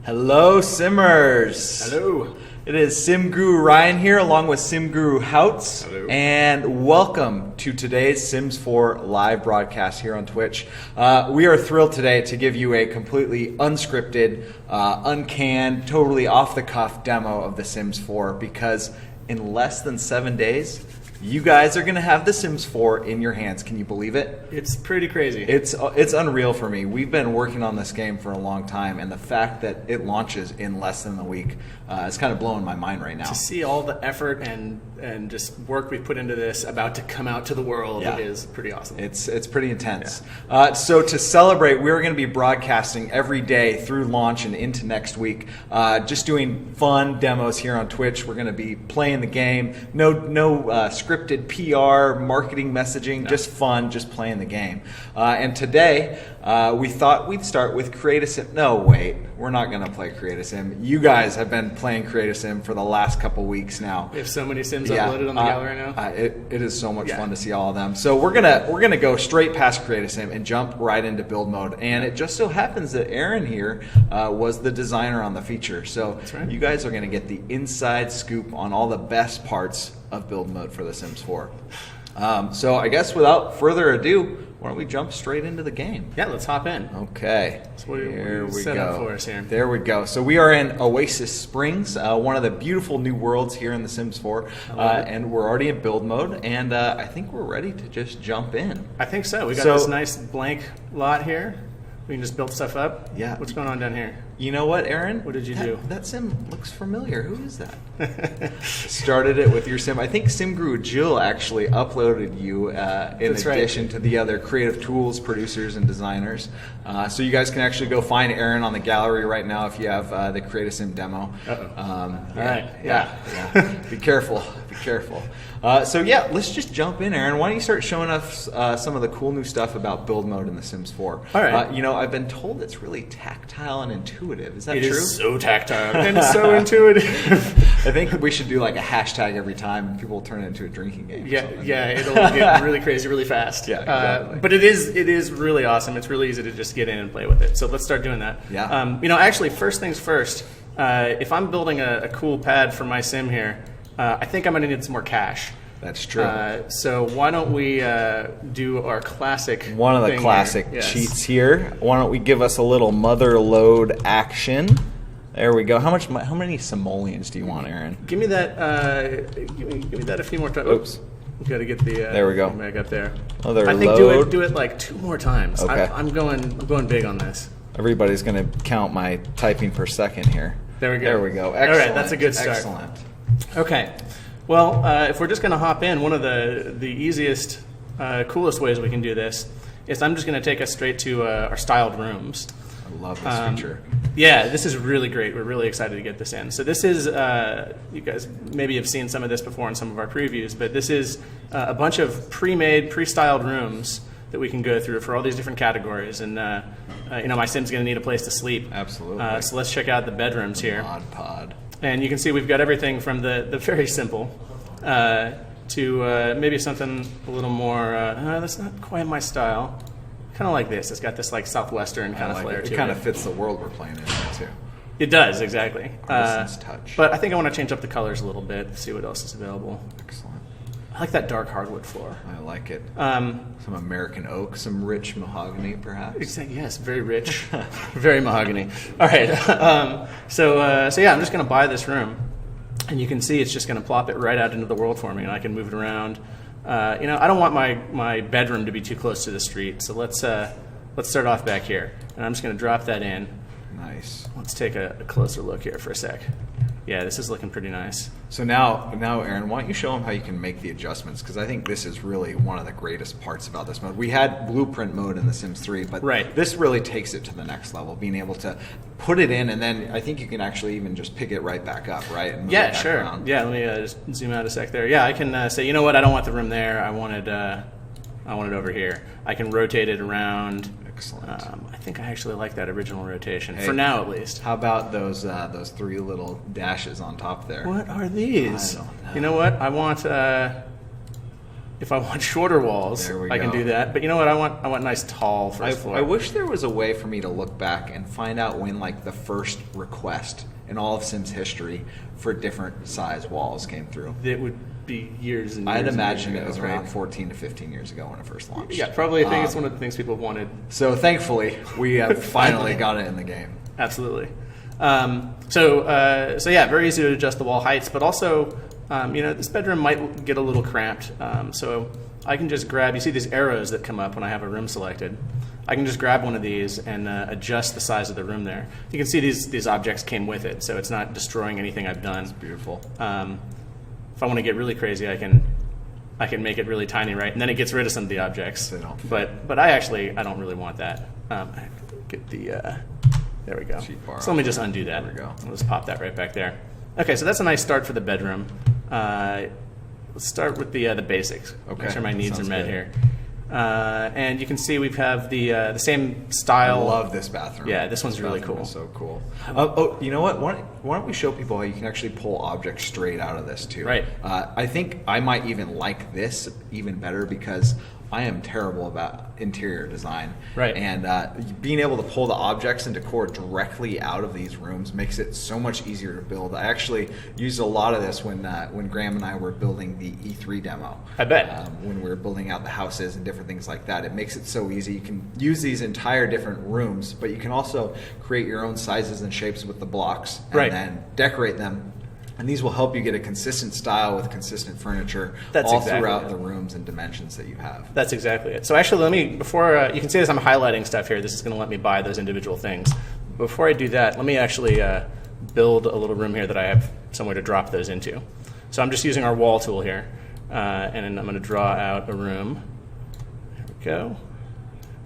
Hello, Simmers. Hello. It is Sim Guru Ryan here, along with Sim Guru Houts. Hello. And welcome to today's Sims 4 live broadcast here on Twitch. We are thrilled today to give you a completely unscripted, uncanned, totally off-the-cuff demo of The Sims 4 because in less than 7 days, you guys are going to have The Sims 4 in your hands. Can you believe it? It's pretty crazy. It's unreal for me. We've been working on this game for a long time, and the fact that it launches in less than a week is kind of blowing my mind right now. To see all the effort and just work we put into this about to come out to the world is pretty awesome. It's pretty intense. Yeah. So to celebrate, we're going to be broadcasting every day through launch and into next week. Just doing fun demos here on Twitch. We're going to be playing the game. No scripted PR, marketing messaging. Just fun, just playing the game. And today we thought we'd start with Create a Sim. No, wait. We're not going to play Create a Sim. You guys have been playing Create a Sim for the last couple weeks now. We have so many Sims uploaded on the gallery now. It is so much fun to see all of them. So we're gonna go straight past Create a Sim and jump right into build mode. And it just so happens that Aaron here was the designer on the feature. So that's right. You guys are gonna get the inside scoop on all the best parts of build mode for The Sims 4. So I guess without further ado, why don't we jump straight into the game? Yeah, let's hop in. Okay. So what do you set up for us here? There we go. So we are in Oasis Springs, one of the beautiful new worlds here in The Sims 4. And we're already in build mode, and I think we're ready to just jump in. I think so. We got this nice blank lot here. We can just build stuff up. Yeah. What's going on down here? You know what, Aaron? What did you do? That sim looks familiar. Who is that? Started it with your sim. I think Sim Guru Jill actually uploaded you in addition to the other creative tools producers and designers. So you guys can actually go find Aaron on the gallery right now if you have the Create a Sim demo. All right. Yeah. Be careful. Be careful. So yeah, let's just jump in, Aaron. Why don't you start showing us some of the cool new stuff about build mode in The Sims 4? All right. I've been told it's really tactile and intuitive. Is that true? It is so tactile and so intuitive. I think we should do like a hashtag every time people turn it into a drinking game. Yeah, it'll get really crazy really fast. Yeah, exactly. But it is really awesome. It's really easy to just get in and play with it. So let's start doing that. Yeah. Actually, first things first. If I'm building a cool pad for my sim here, I think I'm going to need some more cash. That's true. So why don't we do our classic one of the classic cheats here. Why don't we give us a little mother load action? There we go. How many simoleons do you want, Aaron? Give me that. Give me that a few more times. Oops. We've got to get the there we go. Back up there. Mother I think load. do it like 2 more times. Okay. I'm going big on this. Everybody's going to count my typing per second here. There we go. There we go. Excellent. All right, that's a good start. Excellent. Okay. Well, if we're just going to hop in, one of the easiest, coolest ways we can do this is I'm just going to take us straight to our styled rooms. I love this feature. Yeah, this is really great. We're really excited to get this in. So this is, you guys maybe have seen some of this before in some of our previews, but this is a bunch of pre-made, pre-styled rooms that we can go through for all these different categories. And, my sim's going to need a place to sleep. Absolutely. So let's check out the bedrooms here. Mod pod. And you can see we've got everything from the very simple to maybe something a little more, that's not quite my style. Kind of like this. It's got this like southwestern kind of flair to it. It kind of fits the world we're playing in there too. It does, exactly. Touch. But I think I want to change up the colors a little bit, see what else is available. Excellent. I like that dark hardwood floor. I like it. Some American oak, some rich mahogany, perhaps. Exactly. Yes, very rich, very mahogany. All right. So yeah, I'm just going to buy this room, and you can see it's just going to plop it right out into the world for me, and I can move it around. I don't want my bedroom to be too close to the street, so let's start off back here, and I'm just going to drop that in. Nice. Let's take a closer look here for a sec. Yeah, this is looking pretty nice. So now, Aaron, why don't you show them how you can make the adjustments? Because I think this is really one of the greatest parts about this mode. We had blueprint mode in The Sims 3, but this really takes it to the next level, being able to put it in, and then I think you can actually even just pick it right back up, right? And move it back sure. around. Yeah, let me just zoom out a sec there. Yeah, I can say, you know what, I don't want the room there. I want it over here. I can rotate it around. Excellent. I think I actually like that original rotation, for now at least. How about those 3 little dashes on top there? What are these? I don't know. You know what? I want If I want shorter walls, There we I can go. do that. But you know what? I want nice tall first floor. I wish there was a way for me to look back and find out when like the first request in all of Sims history for different size walls came through. It would be years and years. I'd and imagine years it was ago, around right? 14 to 15 years ago when it first launched. Yeah, probably. I think it's one of the things people wanted. So thankfully, we have finally got it in the game. Absolutely. So yeah, very easy to adjust the wall heights, but also, this bedroom might get a little cramped. So I can just grab, you see these arrows that come up when I have a room selected. I can just grab one of these and adjust the size of the room there. You can see these objects came with it, so it's not destroying anything I've done. Beautiful. If I want to get really crazy, I can make it really tiny, right? And then it gets rid of some of the objects. They don't fit. But I don't really want that. Get the there we go. Cheap bar So let me off. just undo that. There we go. I'll just pop that right back there. Okay, so that's a nice start for the bedroom. Let's start with the basics. Okay, Make sure my needs are sounds met good. here. And you can see we have the same I style. love this bathroom. Yeah, this one's really bathroom cool. is so cool. Oh, you know what? Why don't we show people how you can actually pull objects straight out of this too? Right. I think I might even like this even better because I am terrible about interior design. Right. And being able to pull the objects and decor directly out of these rooms makes it so much easier to build. I actually used a lot of this when Graham and I were building the E3 demo. I bet. When we were building out the houses and different things like that. It makes it so easy. You can use these entire different rooms, but you can also create your own sizes and shapes with the blocks and Right. then decorate them. And these will help you get a consistent style with consistent furniture That's all exactly throughout it. the rooms and dimensions that you have. That's exactly it. So actually, before you can see as I'm highlighting stuff here, this is going to let me buy those individual things. Before I do that, let me actually build a little room here that I have somewhere to drop those into. So I'm just using our wall tool here, and then I'm going to draw out a room. There we go.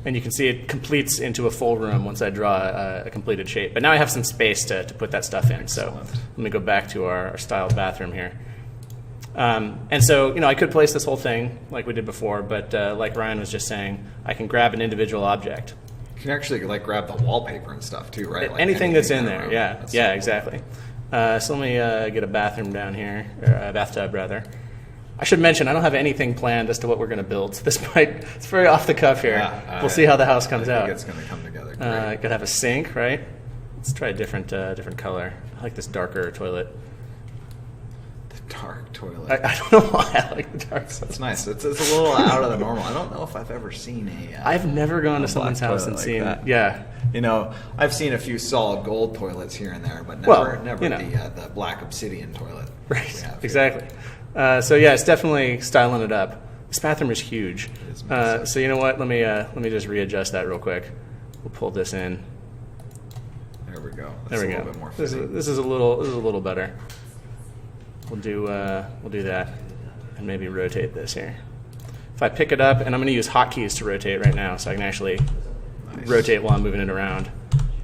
And you can see it completes into a full room once I draw a completed shape. But now I have some space to put that stuff in. So Excellent. let me go back to our styled bathroom here. And so, I could place this whole thing like we did before, but like Ryan was just saying, I can grab an individual object. You can actually grab the wallpaper and stuff too, right? Like Anything that's in in a there, room. yeah. That's Yeah, so cool. exactly. So let me get a bathroom down here, or a bathtub rather. I should mention, I don't have anything planned as to what we're going to build. So it's very off the cuff here. Yeah, We'll see how the house comes I out. think it's going to come together great. Could have a sink, right? Let's try a different color. I like this darker toilet. Dark toilet. I don't know why I like the dark. That's nice. It's a little out of the normal. I don't know if I've ever seen a. I've never gone to black someone's house toilet and like seen. that. Yeah, I've seen a few solid gold toilets here and there, but never, Well, never the black obsidian toilet. we right. have here. Exactly. So yeah, it's definitely styling it up. This bathroom is huge. is massive. So you know what? Let me just readjust that real quick. We'll pull this in. There we go. There That's we a go. little bit more This fitting. is a little better. We'll do that, and maybe rotate this here. If I pick it up, and I'm going to use hotkeys to rotate right now, so I can actually Nice. rotate while I'm moving it around.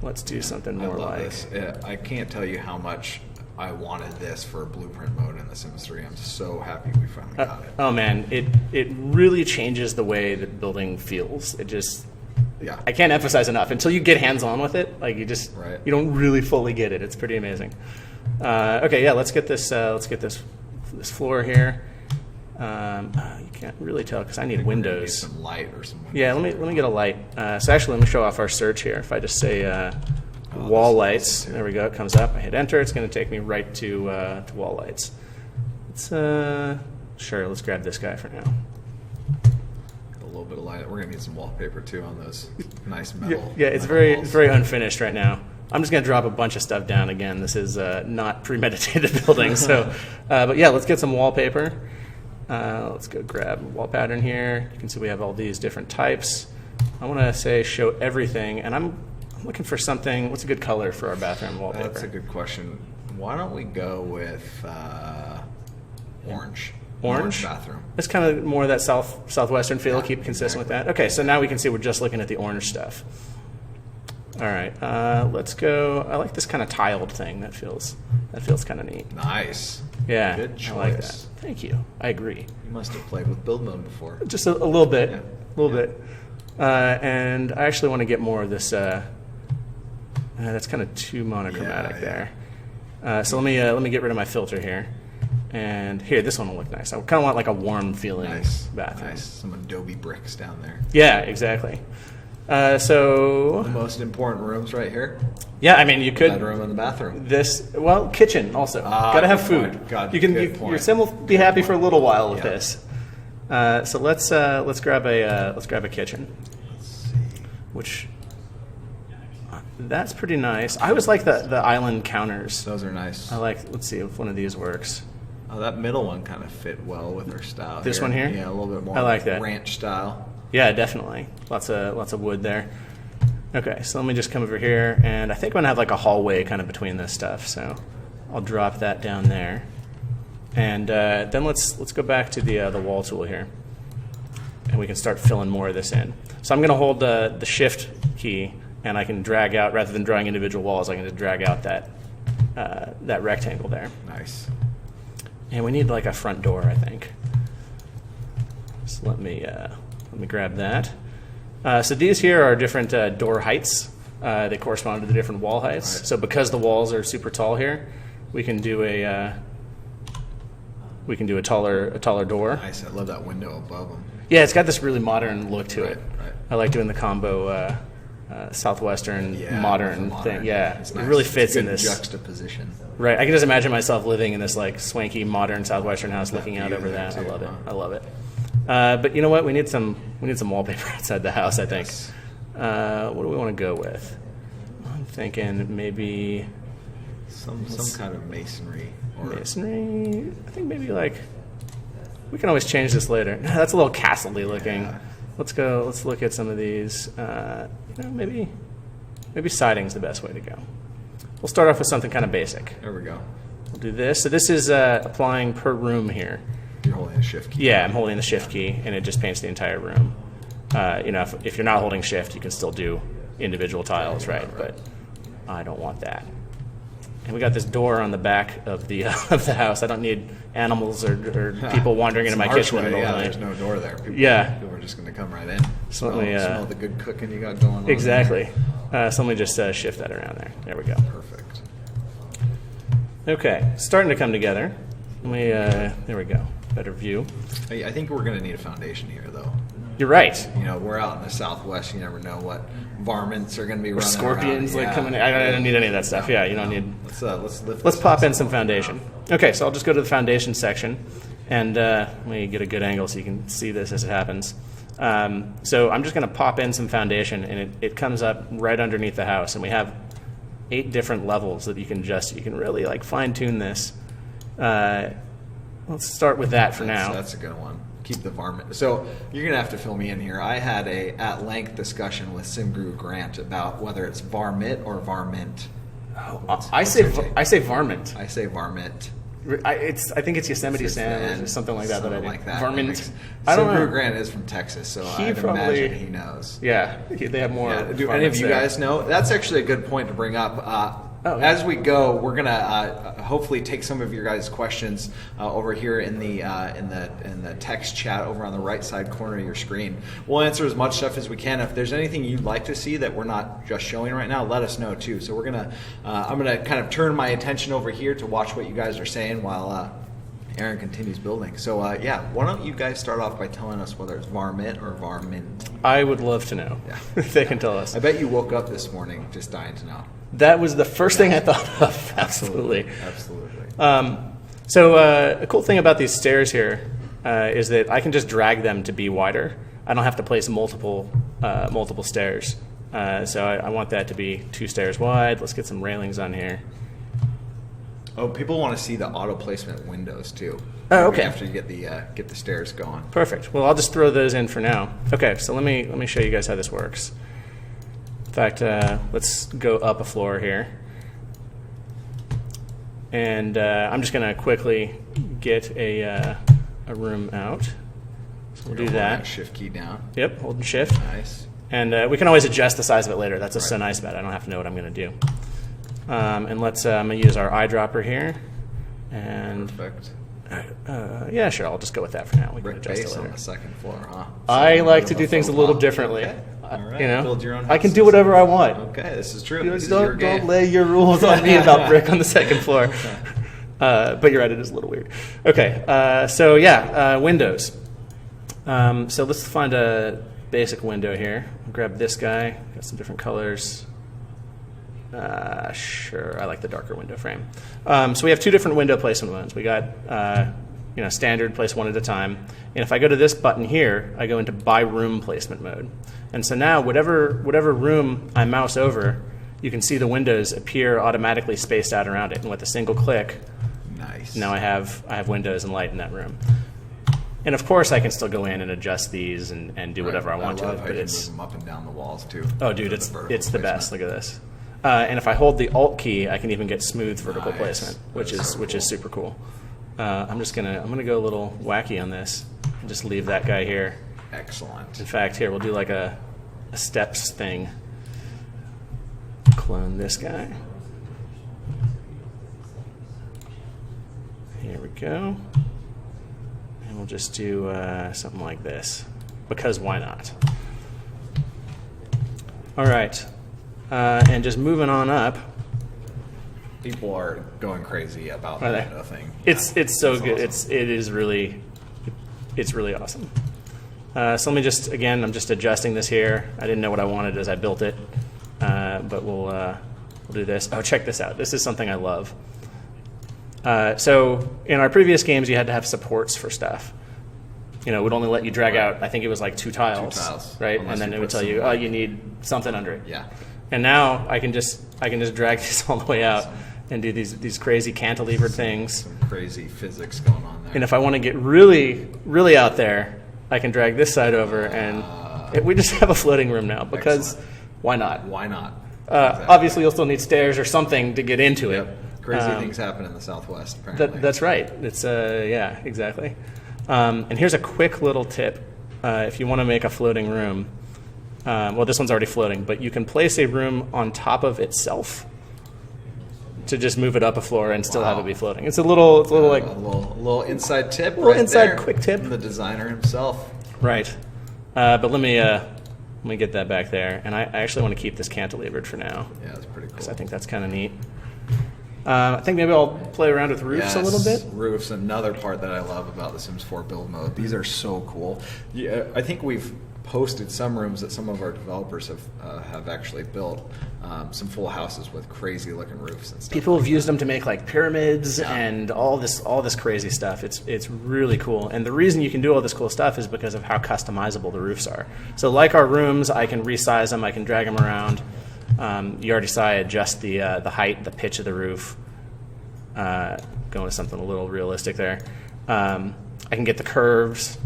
Let's do something I more love like. this. I can't tell you how much I wanted this for blueprint mode in The Sims 3. I'm so happy we finally got it. Oh man, it really changes the way that building feels. It just Yeah. I can't emphasize enough until you get hands on with it. Like you Right. don't really fully get it. It's pretty amazing. Okay, yeah, let's get this this floor here. You can't really tell because I need We're gonna need windows. some light or some. Yeah, let me get a light. So actually, let me show off our search here. If I just say wall this is lights, awesome, too. there we go. It comes up. I hit enter. It's going to take me right to wall lights. Let's sure. Let's grab this guy for now. A little bit of light. We're gonna need some wallpaper too on those nice metal. Yeah, it's metal very walls. unfinished right now. I'm just going to drop a bunch of stuff down again. This is not premeditated building. So, but yeah, let's get some wallpaper. Let's go grab a wall pattern here. You can see we have all these different types. I want to say show everything, and I'm looking for something. What's a good color for our bathroom wallpaper? That's a good question. Why don't we go with orange? Orange? bathroom. It's kind of more of that southwestern feel. Keep consistent with that. Okay, so now we can see we're just looking at the orange stuff. All right, let's go. I like this kind of tiled thing. That feels kind of neat. Nice. Yeah, Good I like that. choice. Thank you. I agree. You must have played with build mode before. Just a little bit, Yeah. a little bit. And I actually want to get more of this. That's kind of too monochromatic Yeah, yeah. there. So let me get rid of my filter here. And here, this one will look nice. I kind of want like a warm feeling bathroom. Nice. Some Adobe bricks down there. Yeah, exactly. So the most important rooms right here. Yeah, I mean, you could bedroom and the bathroom. Kitchen also. Gotta have food. Your sim will be happy for a little while with this. So let's grab a kitchen. Let's see. Which that's pretty nice. I always like the island counters. Those are nice. Let's see if one of these works. Oh, that middle one kind of fit well with our style. This one here? Yeah, a little bit more. I like that. Ranch style. Yeah, definitely. Lots of wood there. Okay, so let me just come over here, and I think I'm gonna have like a hallway kind of between this stuff. So I'll drop that down there, and then let's go back to the wall tool here, and we can start filling more of this in. So I'm gonna hold the Shift key, and I can drag out rather than drawing individual walls. I can just drag out that rectangle there. Nice. And we need like a front door, I think. So let me grab that. So these here are different door heights. They correspond to the different wall heights. Right. So because the walls are super tall here, we can do a taller door. Nice. I love that window above them. Yeah, it's got this really modern look to it. Right. I like doing the combo Southwestern modern thing. Yeah, It's it nice. really fits It's a in good this juxtaposition. Right, I can just imagine myself living in this like swanky modern Southwestern house, looking out view over there that. I too, love it. huh? I love it. But you know what? We need some wallpaper outside the house. I think. Yes. What do we want to go with? I'm thinking maybe Some kind of masonry. Or masonry. I think maybe like we can always change this later. That's a little castle-y looking. Yeah. Let's go. Let's look at some of these. Maybe siding's the best way to go. We'll start off with something kind of basic. There we go. We'll do this. So this is applying per room here. You're holding a Shift key. Yeah, I'm holding the Shift key, and it just paints the entire room. If you're not holding Shift, you can still do individual tiles, right? But I don't want that. And we got this door on the back of the house. I don't need animals or people wandering into my kitchen in the middle of the night. There's no door there. People are just going to come right in. So let me, smell the good cooking you got going on. Exactly. So let me just shift that around there. There we go. Perfect. Okay, starting to come together. There we go. Better view. I think we're going to need a foundation here, though. You're right. We're out in the Southwest. You never know what varmints are going to be Or running scorpions around. coming in. I don't need any of that stuff. Yeah, you don't need. Let's Pop in some foundation. Okay, so I'll just go to the foundation section, and let me get a good angle so you can see this as it happens. So I'm just going to pop in some foundation, and it comes up right underneath the house, and we have 8 different levels that you can adjust. You can really like fine tune this. Let's start with that for now. That's a good one. Keep the varmint. So you're gonna have to fill me in here. I had a at-length discussion with SimGuru Grant about whether it's varmint or varmint. I say varmint. I say varmint. I think it's Yosemite Sam or something like that. Something I do. like that. Varmint. I don't know. SimGuru Grant is from Texas, so I'd imagine he knows. Yeah, they have more. Yeah. Do any of you guys know? That's actually a good point to bring up. As we go, we're gonna hopefully take some of your guys' questions over here in the text chat over on the right side corner of your screen. We'll answer as much stuff as we can. If there's anything you'd like to see that we're not just showing right now, let us know too. So I'm gonna kind of turn my attention over here to watch what you guys are saying while Aaron continues building. So why don't you guys start off by telling us whether it's varmint or varmint? I would love to know. Yeah. If they can tell us. I bet you woke up this morning just dying to know. That was the first thing I thought of. Absolutely. So a cool thing about these stairs here is that I can just drag them to be wider. I don't have to place multiple stairs. So I want that to be 2 stairs wide. Let's get some railings on here. Oh, people want to see the auto placement windows too. Oh, okay. After you get the stairs going. Perfect. Well, I'll just throw those in for now. Okay, so let me show you guys how this works. In fact, let's go up a floor here. And I'm just going to quickly get a room out. So we'll do that. Shift key down. Yep, holding Shift. Nice. And we can always adjust the size of it later. That's what's so nice about it. I don't have to know what I'm going to do. And I'm going to use our eyedropper here. And Perfect. yeah, sure. I'll just go with that for now. We can Brick adjust base it on later. the second floor, huh? I like to do things a little differently. Okay. All right. You know, Build your own I can houses. do whatever I want. Okay, this is true. You know, This is your don't game. lay your rules on me about brick on the second floor. But you're right, it is a little weird. Okay, so yeah, windows. So let's find a basic window here. I'll grab this guy. Got some different colors. Sure, I like the darker window frame. So we have two different window placement modes. We got standard, place one at a time. And if I go to this button here, I go into by room placement mode. And so now whatever room I mouse over, you can see the windows appear automatically spaced out around it. And with a single click, Nice. now I have windows and light in that room. And of course, I can still go in and adjust these and do whatever I want to love it. how But you it's move them up and down the walls too. oh, dude, for the it's vertical the best. placement. Look at this. And if I hold the Alt key, I can even get smooth vertical Nice. placement, which That's is so which is cool. super cool. I'm gonna go a little wacky on this and just leave that guy here. Excellent. In fact, here we'll do like a steps thing. Clone this guy. Here we go. And we'll just do something like this, because why not? All right, and just moving on up. People are going crazy about the Are they? window thing. It's Yeah, so that's good. awesome. It's really awesome. So let me just again, I'm just adjusting this here. I didn't know what I wanted as I built it, but we'll do this. Oh, check this out. This is something I love. So in our previous games, you had to have supports for stuff. It would only let you drag out, I think it was like two tiles, right? Unless And then you it would put tell you, some- oh, you need something under it. Yeah. And now I can just drag this all the way out and do these crazy cantilevered things. Some crazy physics going on there. And if I want to get really, really out there, I can drag this side over, and we just have a floating room now, because Excellent. why not? Why not? Obviously, you'll still need stairs or something to get into it. Yep. Crazy things happen in the Southwest, apparently. That's right. It's yeah, exactly. And here's a quick little tip: if you want to make a floating room, well, this one's already floating, but you can place a room on top of itself to just move it up a floor and still have Wow. it be floating. It's a little like a little inside tip. Little right inside there quick tip. from the designer himself. right. But let me get that back there, and I actually want to keep this cantilevered for now, Yeah, that's pretty cool. because I think that's kind of neat. I think maybe I'll play around with roofs a little bit. Roofs, another part that I love about the Sims 4 build mode. These are so cool. Yeah, I think we've posted some rooms that some of our developers have actually built. Some full houses with crazy looking roofs and stuff. People have used them to make like pyramids and all this crazy stuff. It's really cool. And the reason you can do all this cool stuff is because of how customizable the roofs are. So like our rooms, I can resize them, I can drag them around. You already saw I adjust the height, the pitch of the roof. Going with something a little realistic there. I can get the curves.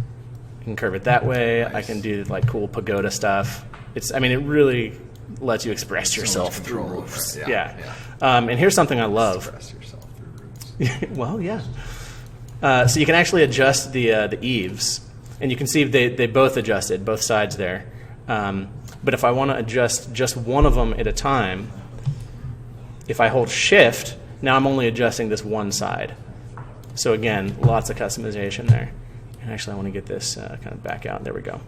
I can curve it that way. I Nice. can do like cool pagoda stuff. It really lets you express yourself much through control over roofs. it. Yeah. Yeah. And here's something I love. Express yourself through roofs. Well, yeah. So you can actually adjust the eaves, and you can see they both adjusted, both sides there. But if I want to adjust just one of them at a time, if I hold Shift, now I'm only adjusting this one side. So again, lots of customization there. And actually, I want to get this kind of back out. There we go.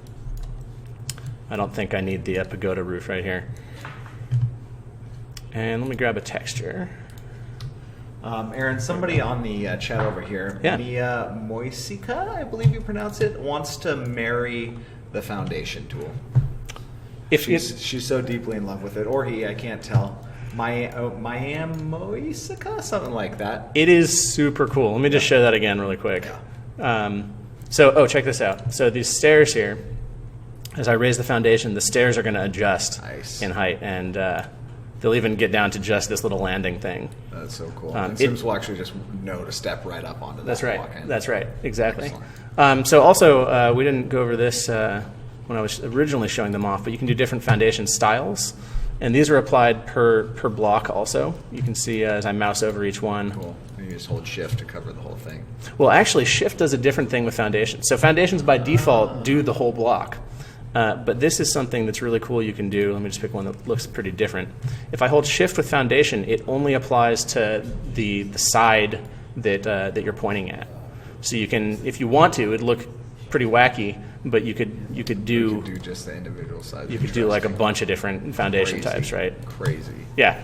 I don't think I need the pagoda roof right here. And let me grab a texture. Aaron, somebody on the chat over here, Yeah. Mia Moisica, I believe you pronounce it, wants to marry the foundation tool. If you, She's so deeply in love with it, or he, I can't tell. Miam Moisica, something like that. It is super cool. Let me just show that again really quick. Check this out. So these stairs here, as I raise the foundation, the stairs are going to adjust Nice. in height, and they'll even get down to just this little landing thing. That's so cool. Um, and Sims will actually just know to step right up onto that. That's right. block end. That's right. Exactly. Excellent. So also, we didn't go over this when I was originally showing them off, but you can do different foundation styles, and these are applied per block also. You can see as I mouse over each one. Cool. And you just hold Shift to cover the whole thing. Well, actually, Shift does a different thing with foundations. So foundations by default do the whole block. But this is something that's really cool you can do. Let me just pick one that looks pretty different. If I hold Shift with foundation, it only applies to the side that you're pointing at. So you can, if you want to, it'd look pretty wacky, but you could You do can do just the individual sides. like a bunch of different foundation Crazy. types, right? Crazy. Yeah.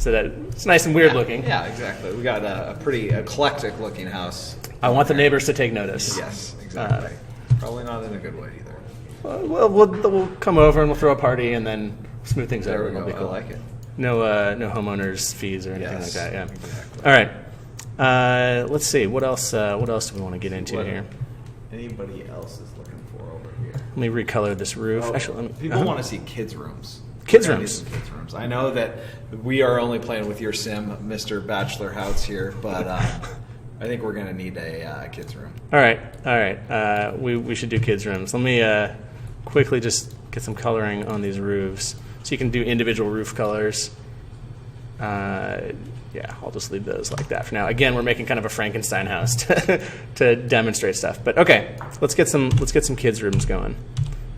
so that it's nice and weird looking. Yeah, exactly. We got a pretty eclectic looking house. I want the neighbors to take notice. Yes, exactly. Probably not in a good way either. We'll come over and we'll throw a party and then smooth things There over. we It'll go. be cool. I like it. No homeowners fees or anything like that. Yeah. Exactly. All right. Let's see. What else? What else do we want to get into What here? anybody else is looking for over here? Let me recolor this roof. Actually, let me, People want to see kids' rooms. Kids' We're gonna rooms. need some kids' rooms. I know that we are only playing with your sim, Mr. Bachelor House here, but I think we're going to need a kids' room. All right. We should do kids' rooms. Let me quickly just get some coloring on these roofs, so you can do individual roof colors. Yeah, I'll just leave those like that for now. Again, we're making kind of a Frankenstein house to demonstrate stuff. But okay, let's get some kids' rooms going.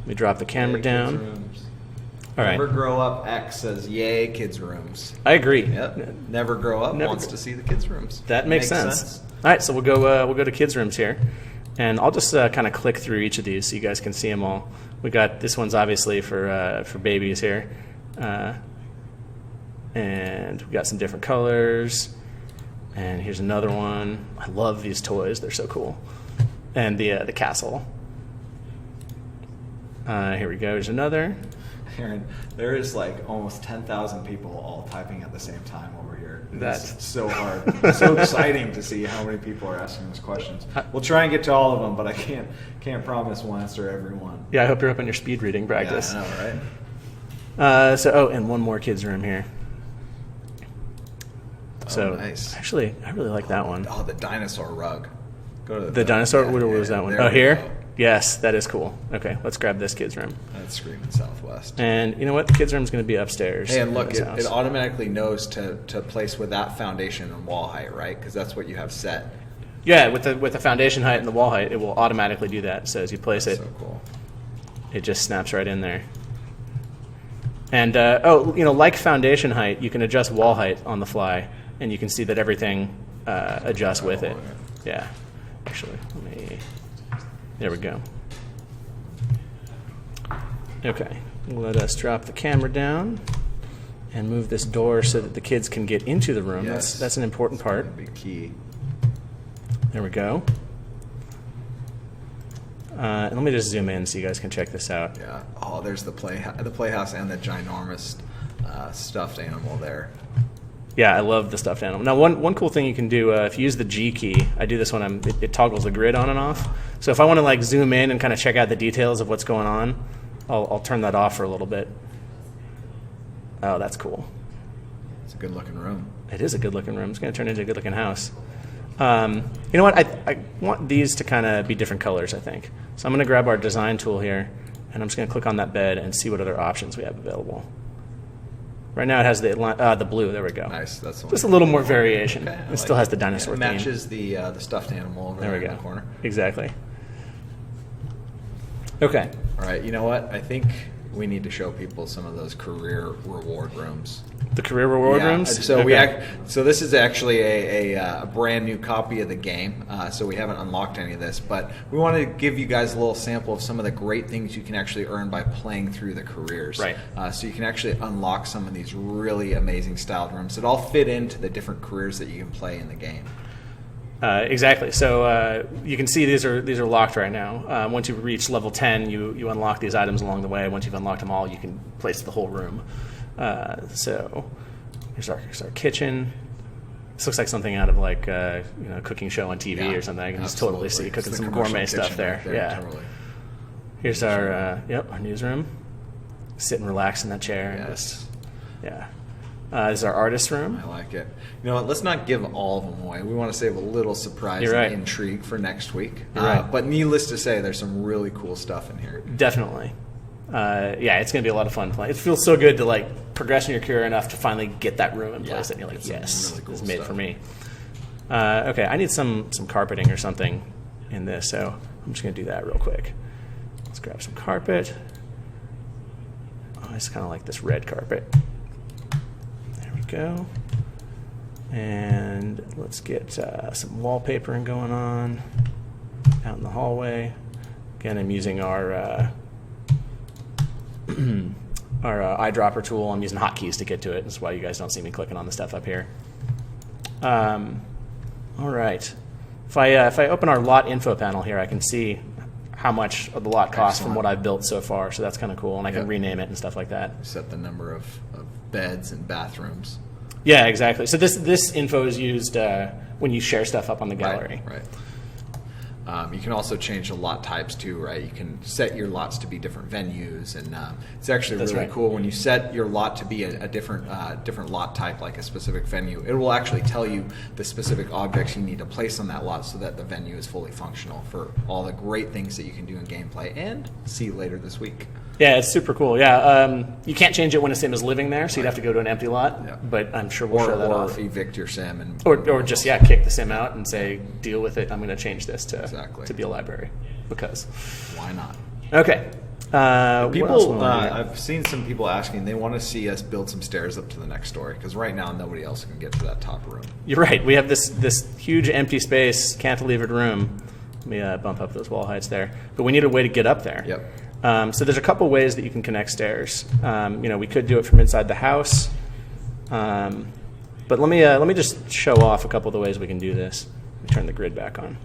Let me drop the camera Yay, down. Kids' rooms. All right. Never grow up. X says, "Yay, kids' rooms." I agree. Yep. Never grow up. Never Wants to see the kids' rooms. That makes sense. All right, so we'll go to kids' rooms here, and I'll just kind of click through each of these so you guys can see them all. We got this one's obviously for babies here, and we got some different colors. And here's another one. I love these toys; they're so cool. And the castle. Here we go. Here's another. Aaron, there is like almost 10,000 people all typing at the same time over here. That's- It's so hard. It's so exciting to see how many people are asking us questions. We'll try and get to all of them, but I can't promise we'll answer every one. Yeah, I hope you're up on your speed reading practice. Yeah, I know, right? And one more kids' room here. So nice. Actually, I really like that one. Oh, the dinosaur rug. Go to The dinosaur? yeah, Where was yeah, that one? there Oh, we here? go. Yes, that is cool. Okay, let's grab this kids' room. That's Screaming Southwest. And you know what? The kids' room is going to be upstairs. Hey, and in look, this it house. automatically knows to place with that foundation and wall height, right? Because that's what you have set. Yeah, with the foundation height and the wall height, it will automatically do that. So as you place it, So cool. it just snaps right in there. And like foundation height, you can adjust wall height on the fly, and you can see that everything adjusts with it. Yeah. Actually, there we go. Okay, let us drop the camera down and move this door so that the kids can get into the room. Yes. That's an important part. That'd be key. There we go. And let me just zoom in so you guys can check this out. Yeah. Oh, there's the playhouse and the ginormous stuffed animal there. Yeah, I love the stuffed animal. Now, one cool thing you can do, if you use the G key, I do this when it toggles the grid on and off. So if I want to like zoom in and kind of check out the details of what's going on, I'll turn that off for a little bit. Oh, that's cool. It's a good looking room. It is a good looking room. It's going to turn into a good looking house. You know what? I want these to kind of be different colors, I think. So I'm going to grab our design tool here, and I'm just going to click on that bed and see what other options we have available. Right now it has the blue. There we go. Nice. That's the one. Just a little more variation. Okay, I It still like has the dinosaur It theme. matches the stuffed animal over There we in go. the corner. Exactly. Okay. All right. You know what? I think we need to show people some of those career reward rooms. The career reward Yeah, rooms? So Okay. so this is actually a brand new copy of the game. So we haven't unlocked any of this, but we want to give you guys a little sample of some of the great things you can actually earn by playing through the careers. Right. So you can actually unlock some of these really amazing styled rooms that all fit into the different careers that you can play in the game. Exactly. So you can see these are locked right now. Once you reach level 10, you unlock these items along the way. Once you've unlocked them all, you can place the whole room. So here's our kitchen. This looks like something out of like a cooking show on TV Yeah, or something. I can just totally see It's cooking the some commercial gourmet stuff kitchen there. right Yeah. Totally. Here's our our newsroom. Sit and relax in that chair. And Yes. just, yeah. This is our artist room. I like it. You know what? Let's not give all of them away. We want to save a little surprise You're right. and intrigue for next week. You're right. But needless to say, there's some really cool stuff in here. Definitely. Yeah, it's going to be a lot of fun playing. It feels so good to like progress in your career enough to finally get that room in place, Yeah, and you're like, it's some yes, really cool this is made stuff. for me. Okay, I need some carpeting or something in this, so I'm just going to do that real quick. Let's grab some carpet. Oh, I just kind of like this red carpet. There we go. And let's get some wallpapering going on out in the hallway. Again, I'm using our eyedropper tool. I'm using hotkeys to get to it. That's why you guys don't see me clicking on the stuff up here. All right. If I open our lot info panel here, I can see how much of the lot costs from what I've built so far. So that's kind of cool, and I can rename it and stuff like that. Set the number of beds and bathrooms. Yeah, exactly. So this info is used when you share stuff up on the gallery. Right. You can also change the lot types too, right? You can set your lots to be different venues, and it's actually really cool when you set your lot to be a different lot type, like a specific venue. It will actually tell you the specific objects you need to place on that lot so that the venue is fully functional for all the great things that you can do in gameplay and see later this week. Yeah, it's super cool. Yeah, you can't change it when a sim is living there, so you'd have to go to an empty lot. Yeah. But I'm sure we'll show that off. Or evict your sim and or just kick the sim out and say, deal with it. I'm going to change this to be a library because why not? Okay. I've seen some people asking, they want to see us build some stairs up to the next story because right now nobody else can get to that top room. You're right. We have this huge empty space, cantilevered room. Let me bump up those wall heights there. But we need a way to get up there. Yep. So there's a couple ways that you can connect stairs. We could do it from inside the house, but let me just show off a couple of the ways we can do this. Let me turn the grid back on.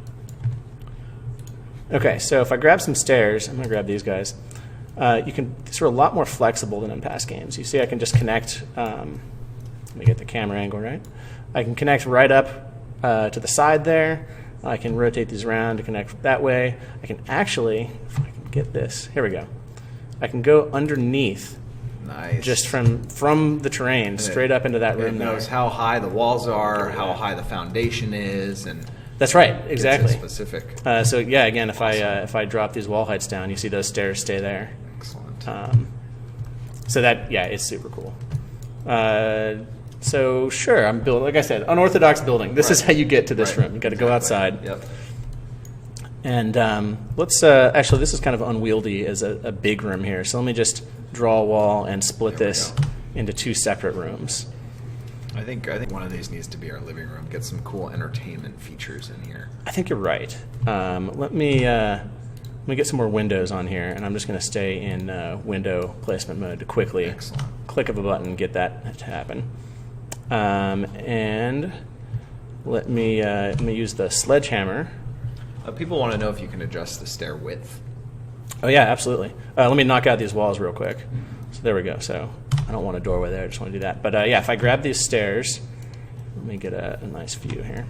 Okay, so if I grab some stairs, I'm going to grab these guys. These are a lot more flexible than in past games. You see, I can just connect. Let me get the camera angle right. I can connect right up to the side there. I can rotate these around to connect that way. I can actually, if I can get this, here we go. I can go underneath. Nice. Just from the terrain straight up into that room. It knows how high the walls are, how high the foundation is, and that's right, exactly. Specific. So yeah, again, if I drop these wall heights down, you see those stairs stay there. Excellent. So that it's super cool. So sure, I'm building, like I said, unorthodox building. This is how you get to this room. You got to go outside. Yep. And let's actually, this is kind of unwieldy as a big room here. So let me just draw a wall and split this into two separate rooms. I think one of these needs to be our living room. Get some cool entertainment features in here. I think you're right. Let me get some more windows on here, and I'm just going to stay in window placement mode to quickly click of a button get that to happen. And let me use the sledgehammer. People want to know if you can adjust the stair width. Oh yeah, absolutely. Let me knock out these walls real quick. So there we go. So I don't want a doorway there. I just want to do that. But yeah, if I grab these stairs, let me get a nice view here.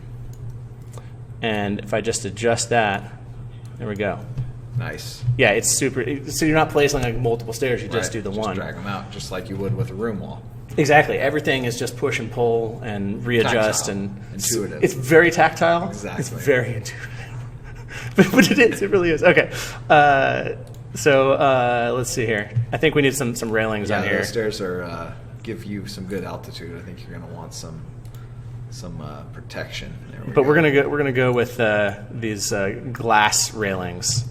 And if I just adjust that, there we go. Nice. Yeah, it's super. So you're not placing like multiple stairs. You just do the one. Drag them out, just like you would with a room wall. Exactly. Everything is just push and pull and readjust. Tactile. And intuitive. It's very tactile. Exactly. It's very intuitive. But it is. It really is. Okay. So let's see here. I think we need some railings on here. The stairs are give you some good altitude. I think you're going to want some protection. We're gonna go with these glass railings.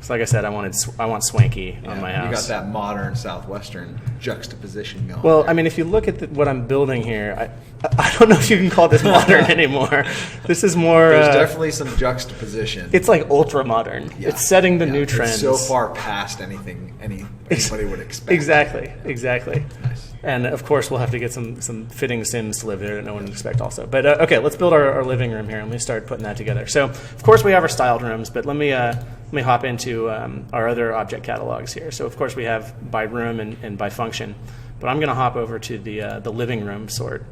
So like I said, I want swanky on my house. You got that modern southwestern juxtaposition going. Well, there. I mean, if you look at what I'm building here, I don't know if you can call this modern anymore. This is more. There's definitely some juxtaposition. It's like ultra modern. Yeah. It's setting the new trends. It's so far past anything anybody would expect. Exactly. Nice. And of course, we'll have to get some fitting sims to live there that no one would expect also. But okay, let's build our living room here. Let me start putting that together. So of course we have our styled rooms, but let me hop into our other object catalogs here. So of course we have by room and by function, but I'm going to hop over to the living room sort.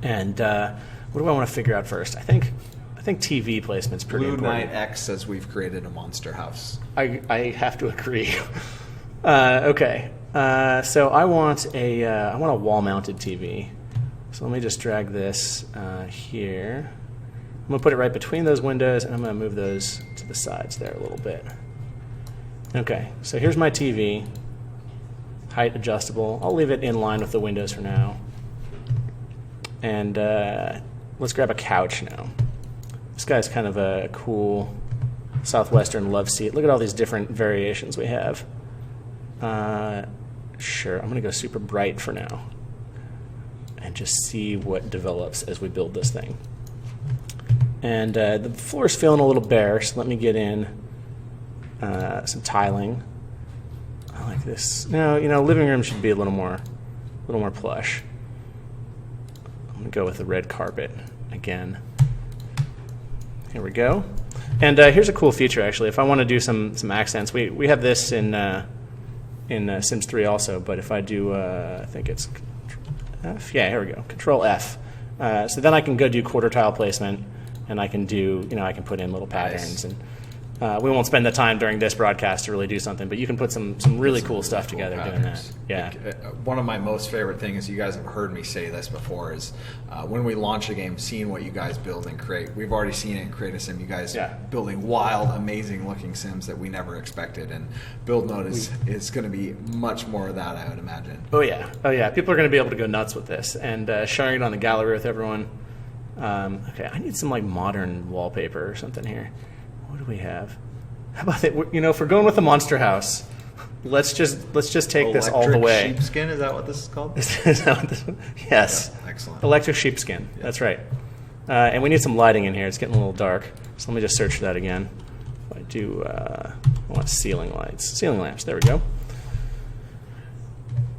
And what do I want to figure out first? I think TV placement's pretty important. Blue Knight X says we've created a monster house. I have to agree. Okay. So I want a wall-mounted TV. So let me just drag this here. I'm going to put it right between those windows, and I'm going to move those to the sides there a little bit. Okay, so here's my TV. Height adjustable. I'll leave it in line with the windows for now. And let's grab a couch now. This guy's kind of a cool southwestern love seat. Look at all these different variations we have. Sure, I'm going to go super bright for now and just see what develops as we build this thing. And the floor is feeling a little bare, so let me get in some tiling. like this. No, living room should be a little more plush. I'm gonna go with the red carpet again. Here we go. And here's a cool feature, actually. If I want to do some accents, we have this in Sims 3 also. But if I do, I think it's F. Yeah, here we go. Control F. So then I can go do quarter tile placement, and I can do, I can put in little patterns. Nice. And we won't spend the time during this broadcast to really do something, but you can put some really cool stuff together doing that. Yeah. One of my most favorite things, you guys have heard me say this before, is when we launch a game, seeing what you guys build and create. We've already seen it in Create a Sim. You guys building wild, amazing looking Sims that we never expected, and build mode is going to be much more of that, I would imagine. Oh yeah. People are going to be able to go nuts with this, and sharing it on the gallery with everyone. Okay, I need some like modern wallpaper or something here. What do we have? How about that? If we're going with the monster house, let's just take this all the way. Electric sheepskin, is that what this is called? Is that what this one? Yes. Yeah, excellent. Electric sheepskin. Yeah. That's right. And we need some lighting in here. It's getting a little dark. So let me just search for that again. I do. I want ceiling lights. Ceiling lamps. There we go.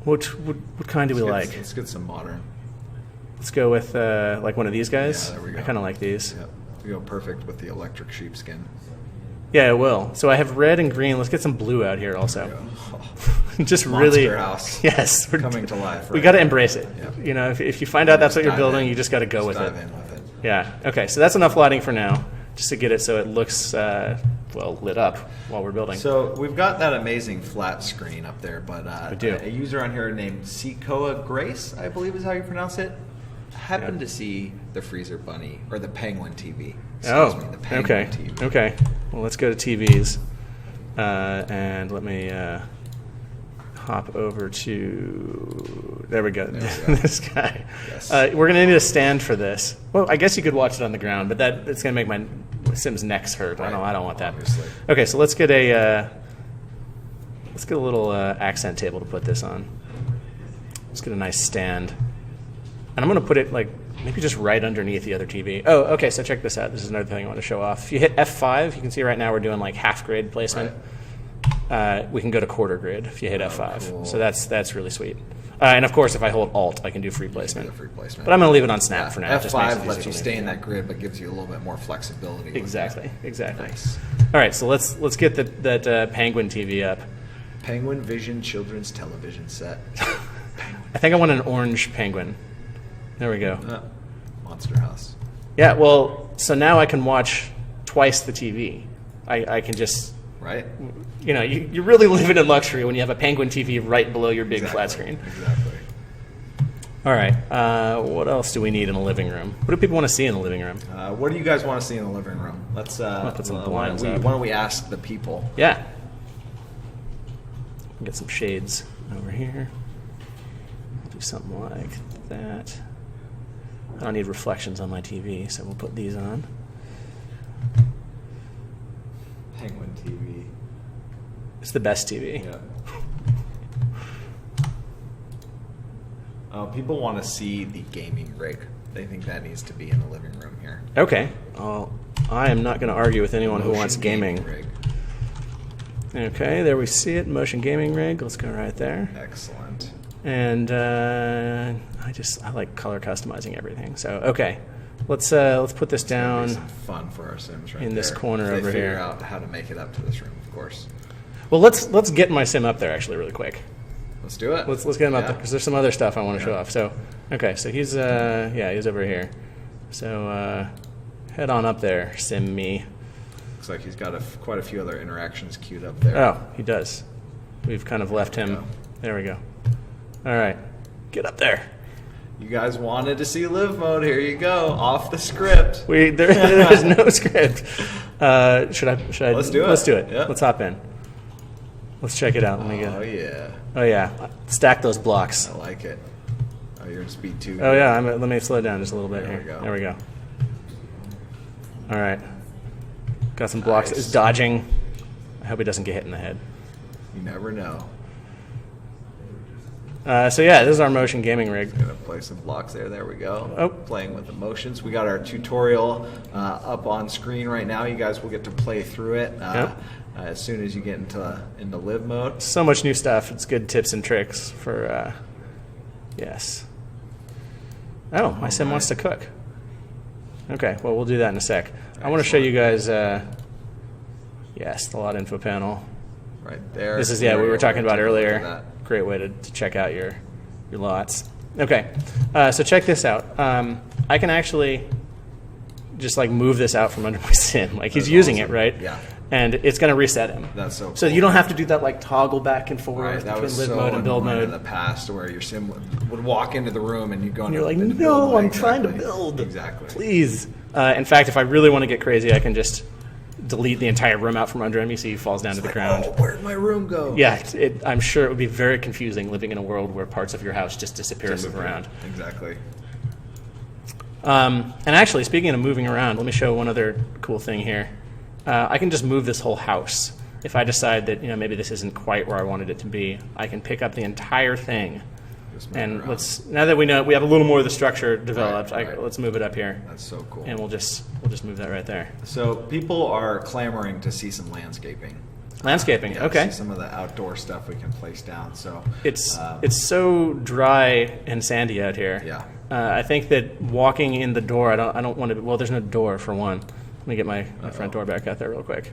What kind do we like? Let's get some modern. Let's go with like one of these guys. Yeah, there we go. I kind of like these. Yeah, we go perfect with the electric sheepskin. Yeah, it will. So I have red and green. Let's get some blue out here also. Just Monster really, house. Yes, we're coming to life. We Right? got to embrace it. Yep. If you find out that's what you're Dive building, in. you just got to go with it. Dive in with it. Yeah. Okay. So that's enough lighting for now, just to get it so it looks lit up while we're building. So we've got that amazing flat screen up there, but We do. a user on here named Sikoa Grace, I believe is how you pronounce it, happened to see the Freezer Bunny or the Penguin TV. Excuse me, the Penguin okay. TV. Okay. Well, let's go to TVs, and let me hop over to. There we go. This guy. Yes. We're gonna need a stand for this. Well, I guess you could watch it on the ground, but it's gonna make my Sim's necks hurt. Right. I don't want that. Obviously. Okay, so let's get a little accent table to put this on. Let's get a nice stand, and I'm gonna put it like maybe just right underneath the other TV. Oh, okay. So check this out. This is another thing I want to show off. If you hit F5, you can see right now we're doing like half grid placement. Right. We can go to quarter grid if you hit F5. Cool. So that's really sweet. And of course, if I hold Alt, I can do free placement. Free placement. But I'm going to leave it on Snap for now. It just makes it F5 easier lets for you me. stay in that grid, but gives you a little bit more flexibility. with Exactly. Nice. All right, so let's get that Penguin TV up. Penguin Vision children's television set. I think I want an orange penguin. There we go. Monster House. Yeah. Well, so now I can watch twice the TV. I can just. Right? You're really living in luxury when you have a Penguin TV right below your big flat screen. Exactly. All right. What else do we need in a living room? What do people want to see in the living room? What do you guys want to see in the living room? Let's put some why blinds don't up. we ask the people? Yeah. Get some shades over here. Do something like that. I don't need reflections on my TV, so we'll put these on. Penguin TV. It's the best TV. Yeah. People want to see the gaming rig. They think that needs to be in the living room here. Okay. Well, I am not going to argue with anyone who wants Motion gaming. rig. Okay, there we see it. Motion gaming rig. Let's go right there. Excellent. And I like color customizing everything. So okay, let's put this down. Some fun for our Sims right in this there. corner If they over figure here. out how to make it up to this room, of course. Well, let's get my Sim up there actually really quick. Let's do it. Let's get him up there because there's some other stuff I want to show off. So okay, so he's he's over here. So head on up there, Sim me. Looks like he's got quite a few other interactions queued up there. Oh, he does. We've kind of left him. go. There we go. All right, get up there. You guys wanted to see live mode. Here you go. Off the script. There is no script. Should I? Let's do it. Let's do it. Yeah. Let's hop in. Let's check it out. Let me Oh, get. yeah. Oh yeah, stack those blocks. I like it. Oh, you're in speed 2. Oh yeah, let me slow down just a little bit There here. we go. There we go. All right, got some blocks. Nice. It's dodging. I hope he doesn't get hit in the head. You never know. So yeah, this is our motion gaming rig. Gonna play some blocks there. There we go. Oh. Playing with the motions. We got our tutorial up on screen right now. You guys will get to play through it. Yep. as soon as you get into live mode. So much new stuff. It's good tips and tricks for, yes. Oh, my sim wants to cook. Okay, well, we'll do that in a sec. I want to show you guys, yes, the lot info panel. Right there. This is, we were talking about Take a look at earlier. that. Great way to check out your lots. Okay, so check this out. I can actually just like move this out from under my sim. Like he's That's using awesome. it, right? Yeah. And it's going to reset him. That's so So cool. you don't have to do that like toggle back and forth Right, that between was live so mode and build annoying in mode. the past, where your sim would walk into the room and you go. And you're like, into build no, mode. I'm trying to Exactly. build. Exactly. Please. In fact, if I really want to get crazy, I can just delete the entire room out from under him. You see he falls down to the ground. Oh, where'd my room go? Yeah, I'm sure it would be very confusing living in a world where parts of your house just disappear and move around. Exactly. And actually, speaking of moving around, let me show one other cool thing here. I can just move this whole house. If I decide that maybe this isn't quite where I wanted it to be, I can pick up the entire thing. Just move And around. now that we know we have a little more of the structure developed, Right. let's move it up here, That's so cool. and we'll just move that right there. So people are clamoring to see some landscaping. Landscaping, Yeah, okay. see some of the outdoor stuff we can place down. So It's so dry and sandy out here. Yeah. I think that walking in the door, I don't want to. Well, there's no door for one. Let me get my front door back out there real quick.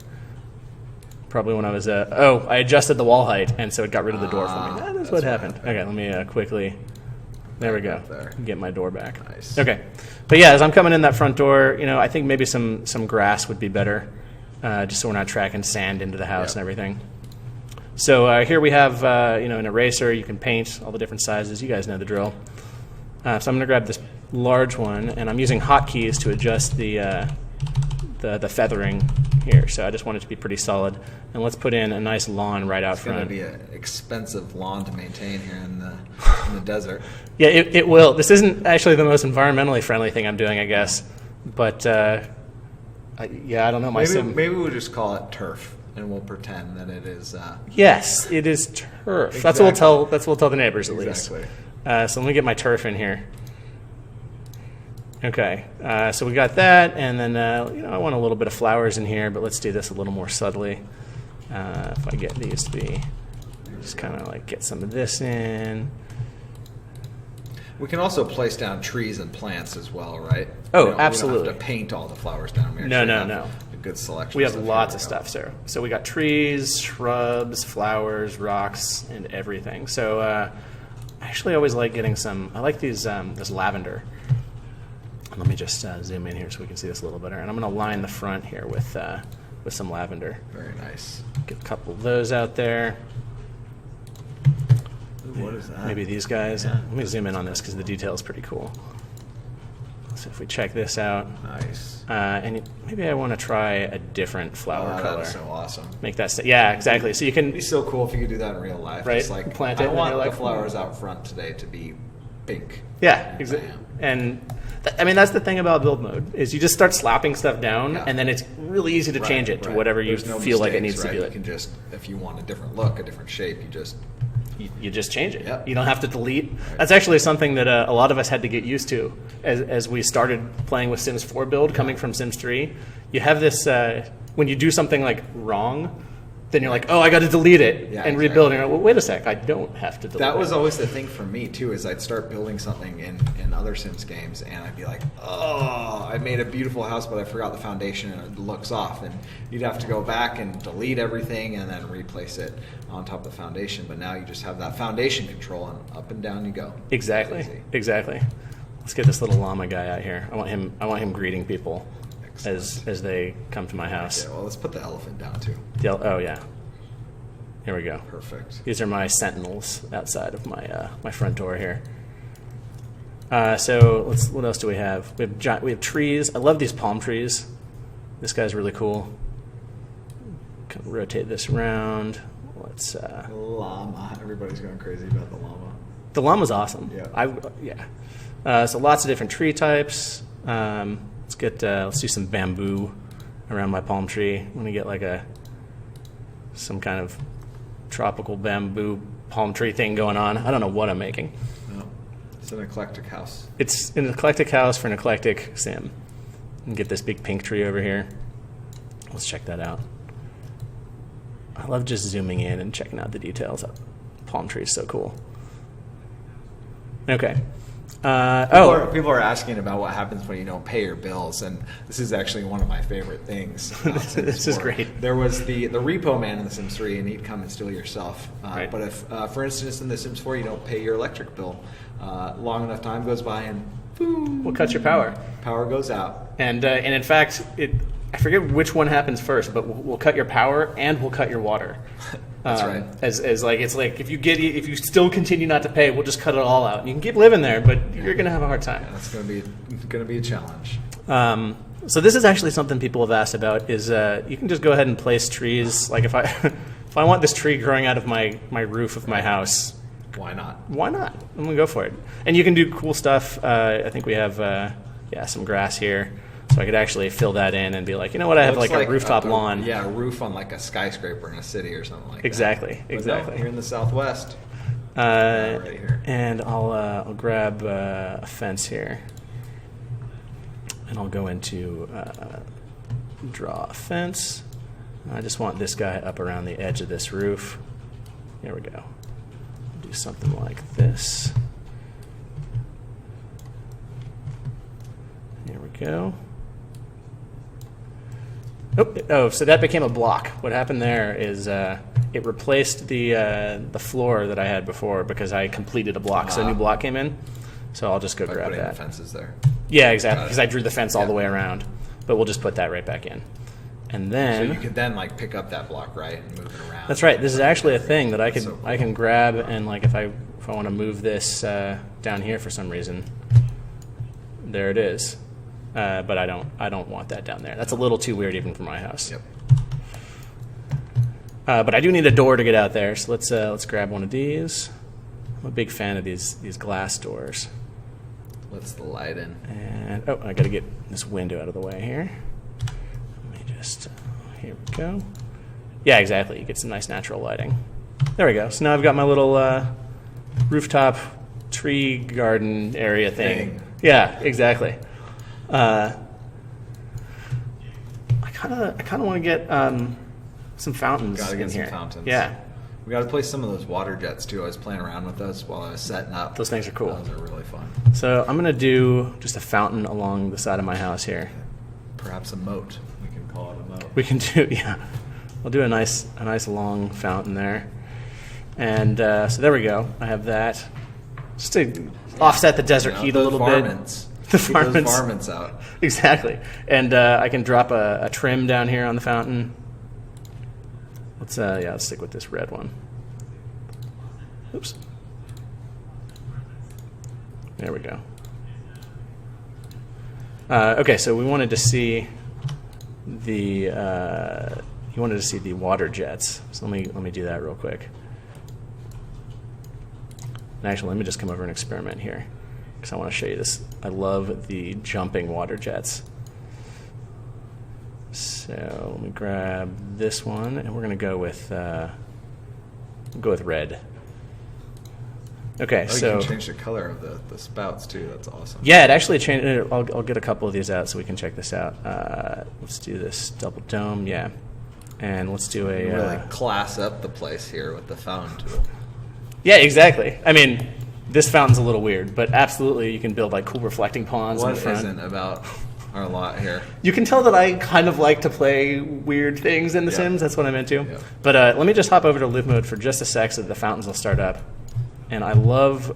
Probably when I was I adjusted the wall height, and so it got rid of the door for me. That's what happened. Okay, let me quickly. There we go. there. Get my door back. Nice. Okay, but yeah, as I'm coming in that front door, I think maybe some grass would be better, just so we're not tracking sand into the house Yep. and everything. So here we have an eraser. You can paint all the different sizes. You guys know the drill. So I'm going to grab this large one, and I'm using hotkeys to adjust the feathering here. So I just want it to be pretty solid. And let's put in a nice lawn right out it's going to front. be an expensive lawn to maintain here in the desert. Yeah, it will. This isn't actually the most environmentally friendly thing I'm doing, I guess. But I don't know. Maybe we'll just call it turf, and we'll pretend that it is. Yes, it is turf. That's what Exactly. we'll tell the neighbors at least. Exactly. So let me get my turf in here. Okay, so we got that, and then I want a little bit of flowers in here, but let's do this a little more subtly. If I get these to be, just kind of like get some of this in. We can also place down trees and plants as well, right? Oh, We don't absolutely. have to paint all the flowers down. We No, actually no, have no. A good selection. We have here. lots of Here we go. stuff, Sarah. So we got trees, shrubs, flowers, rocks, and everything. So I actually always like getting some. I like these this lavender. Let me just zoom in here so we can see this a little better. And I'm going to line the front here with some lavender. Very nice. Get a couple of those out there. Ooh, what is that? Maybe these guys. Let me zoom in on this because the detail is pretty cool. So if we check this out, Nice. and maybe I want to try a different flower Oh, color. that's so awesome. Make that. Yeah, exactly. So you can. It'd be so cool if you could do that in real life. Right. Just like Plant it I and want you're the like, flowers out front today to be pink. Yeah, exactly. Bam. And that's the thing about build mode is you just start slapping stuff down, Yeah. and then it's really easy to change it to Right. whatever you There's no feel like it mistakes, needs to be. You Like. can just, if you want a different look, a different shape, you just You just change it. Yep. You don't have to delete. That's actually something that a lot of us had to get used to as we started playing with Sims 4 build, coming from Sims 3. You have this when you do something like wrong, then you're like, oh, I got to delete it Yeah, and exactly. rebuild. And you're like, well, wait a sec, I don't have to delete That was it. always the thing for me too. Is I'd start building something in other Sims games, and I'd be like, "Oh, I made a beautiful house, but I forgot the foundation, and it looks off." And you'd have to go back and delete everything, and then replace it on top of the foundation. But now you just have that foundation control, and up and down you go. Exactly. Easy. Exactly. Let's get this little llama guy out here. I want him greeting people as they come to my house. Yeah. Well, let's put the elephant down too. Oh yeah. Here we go. Perfect. These are my sentinels outside of my front door here. So what else do we have? We have trees. I love these palm trees. This guy's really cool. Kind of rotate this around. Let's. Llama. Everybody's going crazy about the llama. The llama's awesome. Yeah. So lots of different tree types. Let's do some bamboo around my palm tree. I'm gonna get like some kind of tropical bamboo palm tree thing going on. I don't know what I'm making. No, it's an eclectic house. It's an eclectic house for an eclectic sim. And get this big pink tree over here. Let's check that out. I love just zooming in and checking out the details. That palm tree is so cool. Okay. People are asking about what happens when you don't pay your bills, and this is actually one of my favorite things. This is great. There was the repo man in The Sims 3, and he'd come and steal your stuff. Right. But if, for instance, in The Sims 4, you don't pay your electric bill, long enough time goes by, and boom, We'll cut your power. power goes out. And in fact, I forget which one happens first, but we'll cut your power and we'll cut your water. That's right. As like it's like if you still continue not to pay, we'll just cut it all out. You can keep living there, but you're gonna have a hard time. That's going to be a challenge. So this is actually something people have asked about. Is you can just go ahead and place trees. Like if I if I want this tree growing out of my roof of my house, Why not? why not? I'm gonna go for it. And you can do cool stuff. I think we have some grass here, so I could actually fill that in and be like, you know what? I have Looks like a rooftop lawn. Yeah, a roof on like a skyscraper in a city or something like Exactly. that. But Exactly. no, you're in the Southwest. Right here. And I'll grab a fence here, and I'll go into draw a fence. I just want this guy up around the edge of this roof. There we go. Do something like this. There we go. Oh, so that became a block. What happened there is it replaced the floor that I had before because I completed a block. So a new block came in. So I'll just go By grab putting that. the fences there. Yeah, exactly. Got it. Because I drew the fence all Yeah. the way around. But we'll just put that right back in. And So then you could then like pick up that block, right, and move it around. that's right. This is actually a thing that I That's could so cool. I can grab and like if I want to move this down here for some reason, there it is. But I don't want that down there. That's a little too weird even for my house. Yep. But I do need a door to get out there, so let's grab one of these. I'm a big fan of these glass doors. Lets the light in. And I got to get this window out of the way here. Let me just here we go. Yeah, exactly. You get some nice natural lighting. There we go. So now I've got my little rooftop tree garden area thing. Yeah, exactly. I kind of want to get some fountains Gotta get in some here. fountains. Yeah, We got to place some of those water jets too. I was playing around with those while I was setting up. those things are cool. Those are really fun. So I'm gonna do just a fountain along the side of my house here. Perhaps a moat. We can call it a moat. We can do we'll do a nice long fountain there, and so there we go. I have that just to offset the desert heat a those little varmints. bit. The Keep those varmints. varmints out. Exactly, and I can drop a trim down here on the fountain. Let's stick with this red one. Oops. There we go. Okay, so we wanted to see the water jets. So let me do that real quick. And actually, let me just come over and experiment here because I want to show you this. I love the jumping water jets. So let me grab this one, and we're going to go with red. Okay, Oh, so you can change the color of the spouts too. That's awesome. yeah, it actually changed. I'll get a couple of these out so we can check this out. Let's do this double dome, yeah, and let's do a You really class up the place here with the fountain tool. yeah, exactly. I mean, this fountain's a little weird, but absolutely you can build like cool reflecting ponds in What the front. isn't about our lot here? You can tell that I kind of like to play weird things in The Yeah. Sims. That's what I'm into. Yeah. But let me just hop over to live mode for just a sec so the fountains will start up. And I love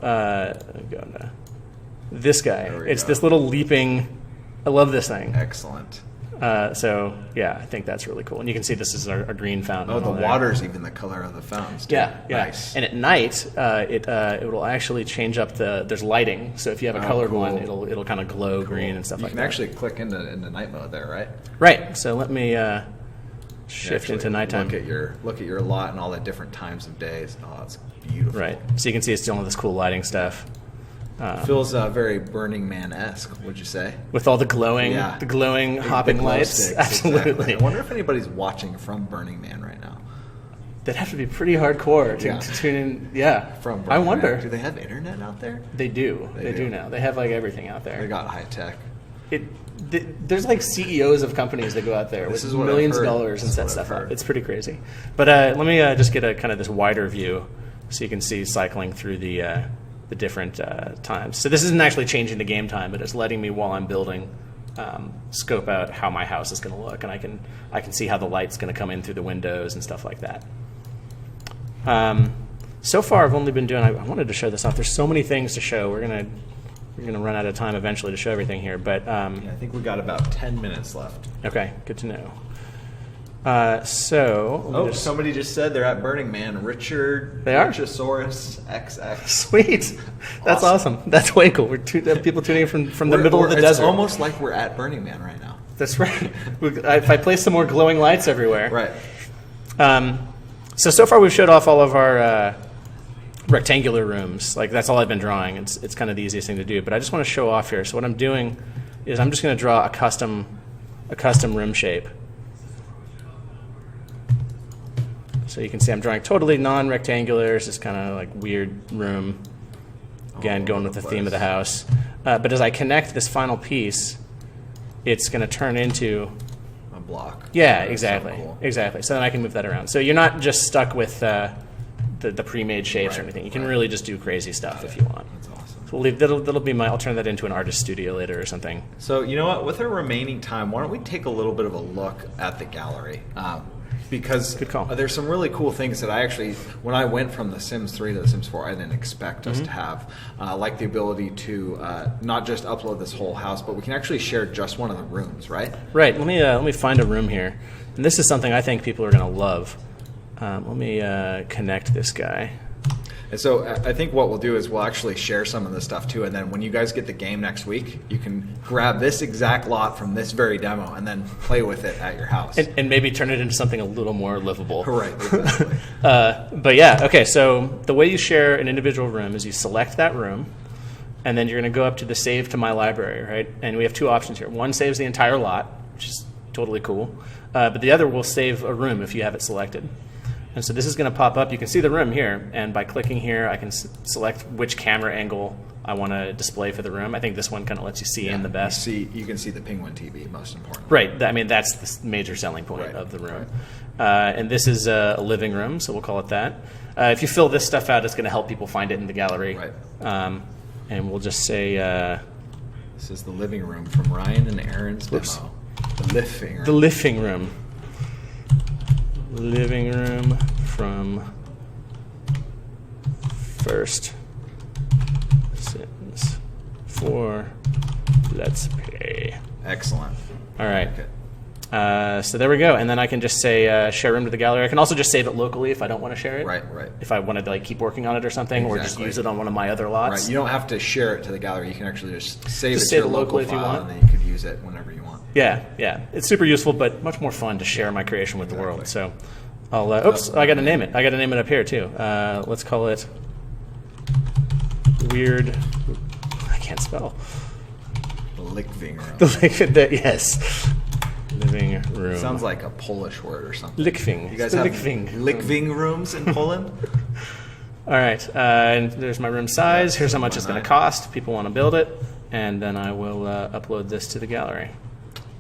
this guy. There we It's go. this little leaping. I love this thing. Excellent. So yeah, I think that's really cool. And you can see this is our green fountain. Oh, and the all there. water's even the color of the fountains too. Yeah, yeah. Nice. And at night, it will actually change up there's lighting. So if you have a colored cool. one, it'll kind of glow green and stuff You like can that. actually click into night mode there, right? Right. So let me shift Actually into nighttime. Look at your lot and all the different times of days. Oh, it's beautiful. Right. So you can see it's doing all this cool lighting stuff Feels very Burning Man-esque, would you say? with all the glowing, Yeah. hopping The glow lights. sticks, Absolutely. exactly. I wonder if anybody's watching from Burning Man right now. That'd have to be pretty hardcore to, Yeah. to tune in. Yeah. From I Burning wonder. Man. Do they have internet out there? They do. They do do. now. They have like everything out They there. got high tech. there's like CEOs of companies that go out there This with is what I've millions of heard. dollars and This is set what I've stuff up. heard. It's pretty crazy. But let me just get a kind of this wider view so you can see cycling through the different times. So this isn't actually changing the game time, but it's letting me, while I'm building, scope out how my house is going to look, and I can see how the light's going to come in through the windows and stuff like that. So far, I've only been doing. I wanted to show this off. There's so many things to show. We're gonna run out of time eventually to show everything here. But Yeah, I think we got about 10 minutes left. okay, good to know. So let me Oh, just- somebody just said they're at Burning Man. Richard. They are? Richosaurus XX. sweet. That's awesome. That's way cool. We're people tuning in from the middle of the It's desert. almost like we're at Burning Man right now. That's right. If I place some more glowing lights everywhere. Right. So far we've showed off all of our rectangular rooms. Like that's all I've been drawing. It's kind of the easiest thing to do. But I just want to show off here. So what I'm doing is I'm just going to draw a custom room shape. So you can see I'm drawing totally non-rectangular. It's just kind of like weird room. Again, going with the theme of the house. But as I connect this final piece, it's going to turn into A block. yeah, That's exactly, so cool. exactly. So then I can move that around. So you're not just stuck with the pre-made shapes or Right, anything. You can right. really just do crazy stuff if you want. That's awesome. So we'll leave, that'll be my. I'll turn that into an artist studio later or something. So you know what? With our remaining time, why don't we take a little bit of a look at the gallery? Because Good call. There's some really cool things that I actually, when I went from The Sims 3 to The Sims 4, I didn't expect us to have, like the ability to not just upload this whole house, but we can actually share just one of the rooms, right? Right. Let me find a room here, and this is something I think people are going to love. Let me connect this guy. And so I think what we'll do is we'll actually share some of this stuff too, and then when you guys get the game next week, you can grab this exact lot from this very demo and then play with it at your house. And maybe turn it into something a little more livable. Right, exactly. But yeah, okay, so the way you share an individual room is you select that room, and then you're going to go up to the Save to My Library, right? And we have two options here. One saves the entire lot, which is totally cool, but the other will save a room if you have it selected. And so this is going to pop up. You can see the room here, and by clicking here, I can select which camera angle I want to display for the room. I think this one kind of lets you see in the best. You can see the Penguin TV, most important. Right. I mean, that's the major selling point Right, of the room. And this is a living room, so we'll call it that. If you fill this stuff out, it's going to help people find it in the gallery. Right. And we'll just say This is the living room from Ryan and Aaron's demo. The living room. the living room. Living room from first Sims 4. Let's play. Excellent. All right. Okay. So there we go, and then I can just say share room to the gallery. I can also just save it locally if I don't want to share it. Right, right. If I wanted to like keep working on it or something, or just Exactly. use it on one of my other lots. Right. You don't have to share it to the gallery. You can actually just save Just it save to it your local locally if you file, want. and then you could use it whenever you want. Yeah, yeah. It's super useful, but much more fun to share my creation with the world. So I'll. Oops, I got to name it. I got to name it up here too. Let's call it Weird. I can't spell. The living room. Yes. Living room. Sounds like a Polish word or something. Lickfing. You guys The have Lickfing. living rooms in Poland? All right, and there's my room size. Here's how much it's going Why to not? cost. People want to build it, and then I will upload this to the gallery.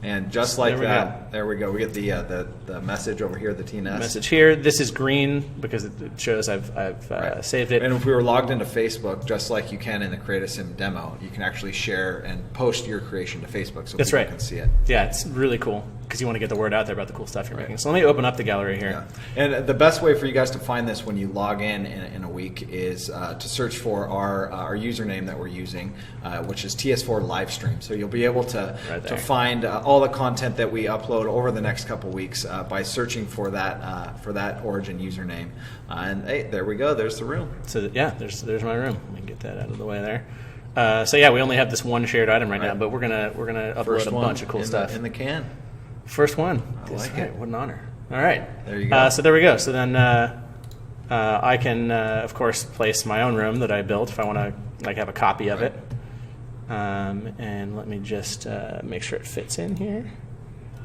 And just like There we that, there we go. We get the message over here, the TNS. Message here. This is green because it shows I've Right. saved it. And if we were logged into Facebook, just like you can in the Create a Sim demo, you can actually share and post your creation to Facebook so That's people right. can see it. Yeah, it's really cool because you want to get the word out there about the cool stuff you're making. So let me open up the gallery here. Yeah. And the best way for you guys to find this when you log in a week is to search for our username that we're using, which is TS4 Livestream. So you'll be able to Right there. find all the content that we upload over the next couple weeks by searching for that origin username. And hey, there we go. There's the room. So yeah, there's my room. Let me get that out of the way there. So yeah, we only have this one shared item right now, but we're gonna upload First a one bunch of cool in stuff. in the can. First one. I That's like right. it. What an honor. All right. There you go. So there we go. So then I can, of course, place my own room that I built if I want to like have a copy of Right. it. And let me just make sure it fits in here.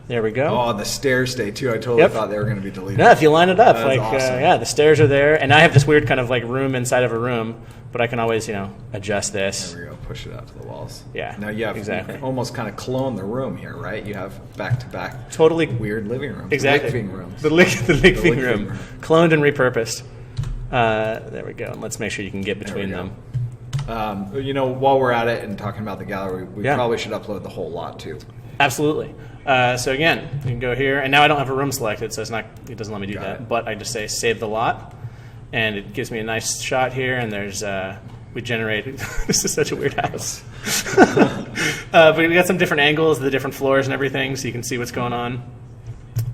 There we go. Oh, the stairs stay too. I totally Yep. thought they were going to be deleted. Yeah, if you line it up, That's like awesome. yeah, the stairs are there, and I have this weird kind of like room inside of a room, but I can always adjust this. There we go. push it out to the walls. Yeah, Now you have exactly. you almost kind of clone the room here, right? You have back-to-back Totally weird living rooms. Exactly. Living rooms. The living room. room. Cloned and repurposed. There we go. And let's make sure you can get between There we them. While we're at it and talking about the gallery, we Yeah. probably should upload the whole lot too. Absolutely. So again, you can go here, and now I don't have a room selected, so it doesn't let me do Got that. it. But I just say save the lot, and it gives me a nice shot here. And there's we generate. This is such a weird house. But we got some different angles, the different floors and everything, so you can see what's going on.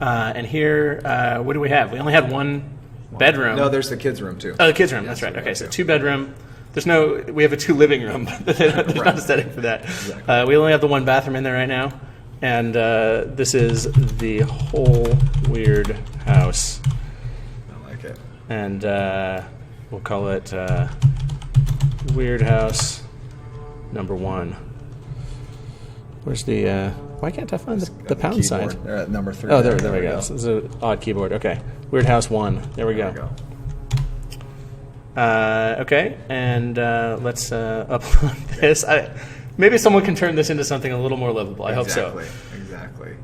And here, what do we have? We only had one bedroom. No, there's the kids' room too. Oh, the kids' room. Yes, That's right. we Okay, have so two. 2-bedroom. We have a 2-living room, but there's not a setting for that. Exactly. We only have the 1 bathroom in there right now, and this is the whole weird house, I like it. and we'll call it Weird House number 1. Where's the? Why can't I find the pound sign? Keyboard. They're at number 3. Oh, there we go. This is an odd keyboard. Okay, Weird House 1. There we There go. we go. Okay, and let's upload this. Maybe someone can turn this into something a little more livable. I hope so. Exactly.